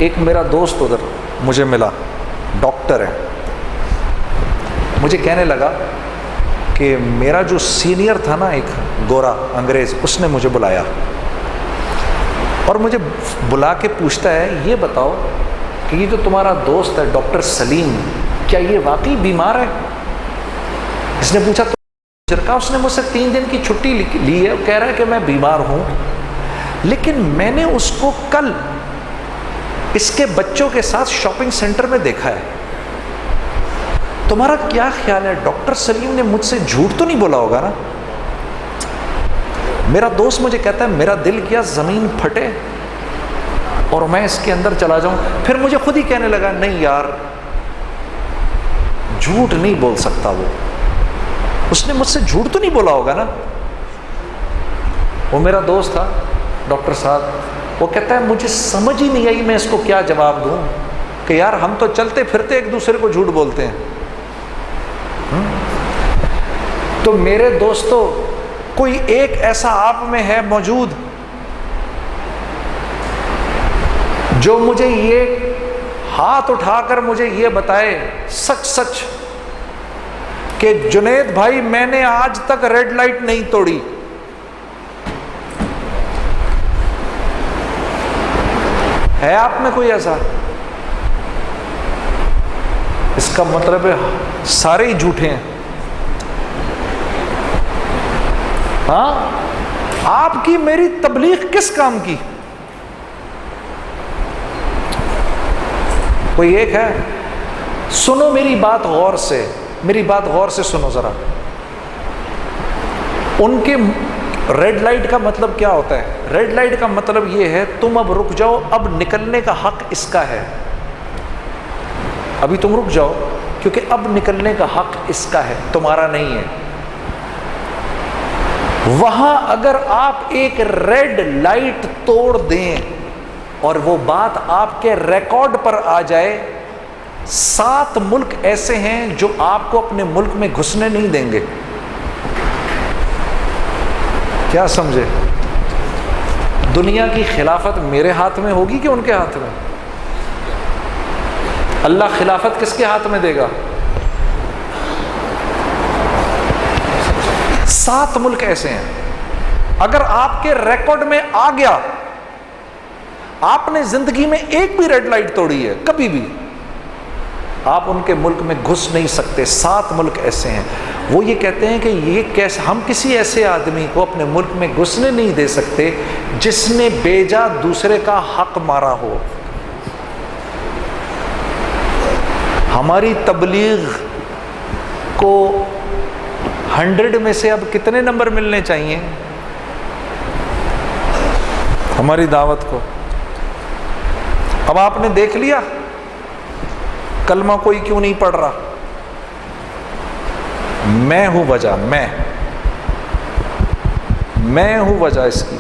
ایک میرا دوست ادھر مجھے ملا، ڈاکٹر ہے، مجھے کہنے لگا کہ میرا جو سینئر تھا نا ایک گورا انگریز، اس نے مجھے بلایا اور مجھے بلا کے پوچھتا ہے یہ بتاؤ کہ یہ جو تمہارا دوست ہے ڈاکٹر سلیم، کیا یہ واقعی بیمار ہے؟ اس نے پوچھا تو اس نے مجھ سے 3 دن کی چھٹی لی ہے، کہہ رہا ہے کہ میں بیمار ہوں، لیکن میں نے اس کو کل اس کے بچوں کے ساتھ شاپنگ سینٹر میں دیکھا ہے، تمہارا کیا خیال ہے ڈاکٹر سلیم نے مجھ سے جھوٹ تو نہیں بولا ہوگا نا؟ میرا دوست مجھے کہتا ہے میرا دل کیا زمین پھٹے اور میں اس کے اندر چلا جاؤں. پھر مجھے خود ہی کہنے لگا نہیں یار جھوٹ نہیں بول سکتا، وہ اس نے مجھ سے جھوٹ تو نہیں بولا ہوگا نا. وہ میرا دوست تھا ڈاکٹر صاحب، وہ کہتا ہے مجھے سمجھ ہی نہیں آئی میں اس کو کیا جواب دوں کہ یار ہم تو چلتے پھرتے ایک دوسرے کو جھوٹ بولتے ہیں. تو میرے دوستو کوئی ایک ایسا آپ میں ہے موجود جو مجھے یہ ہاتھ اٹھا کر مجھے یہ بتائے سچ سچ کہ جنید بھائی میں نے آج تک ریڈ لائٹ نہیں توڑی. ہے آپ میں کوئی ایسا؟ اس کا مطلب ہے سارے ہی جھوٹے ہیں. ہاں آپ کی میری تبلیغ کس کام کی؟ کوئی ایک ہے؟ سنو میری بات غور سے، میری بات غور سے سنو ذرا. ان کے ریڈ لائٹ کا مطلب کیا ہوتا ہے؟ ریڈ لائٹ کا مطلب یہ ہے تم اب رک جاؤ، اب نکلنے کا حق اس کا ہے، ابھی تم رک جاؤ کیونکہ اب نکلنے کا حق اس کا ہے، تمہارا نہیں ہے. وہاں اگر آپ ایک ریڈ لائٹ توڑ دیں اور وہ بات آپ کے ریکارڈ پر آ جائے، 7 ملک ایسے ہیں جو آپ کو اپنے ملک میں گھسنے نہیں دیں گے. کیا سمجھے؟ دنیا کی خلافت میرے ہاتھ میں ہوگی کہ ان کے ہاتھ میں؟ اللہ خلافت کس کے ہاتھ میں دے گا؟ 7 ملک ایسے ہیں اگر آپ کے ریکارڈ میں آ گیا، آپ نے زندگی میں ایک بھی ریڈ لائٹ توڑی ہے کبھی بھی، آپ ان کے ملک میں گھس نہیں سکتے. 7 ملک ایسے ہیں. وہ یہ کہتے ہیں کہ یہ کیسے ہم کسی ایسے آدمی کو اپنے ملک میں گھسنے نہیں دے سکتے جس نے بیجا دوسرے کا حق مارا ہو. ہماری تبلیغ کو 100 میں سے اب کتنے نمبر ملنے چاہیے ہماری دعوت کو؟ اب آپ نے دیکھ لیا کلمہ کوئی کیوں نہیں پڑھ رہا. میں ہوں وجہ، میں ہوں وجہ اس کی.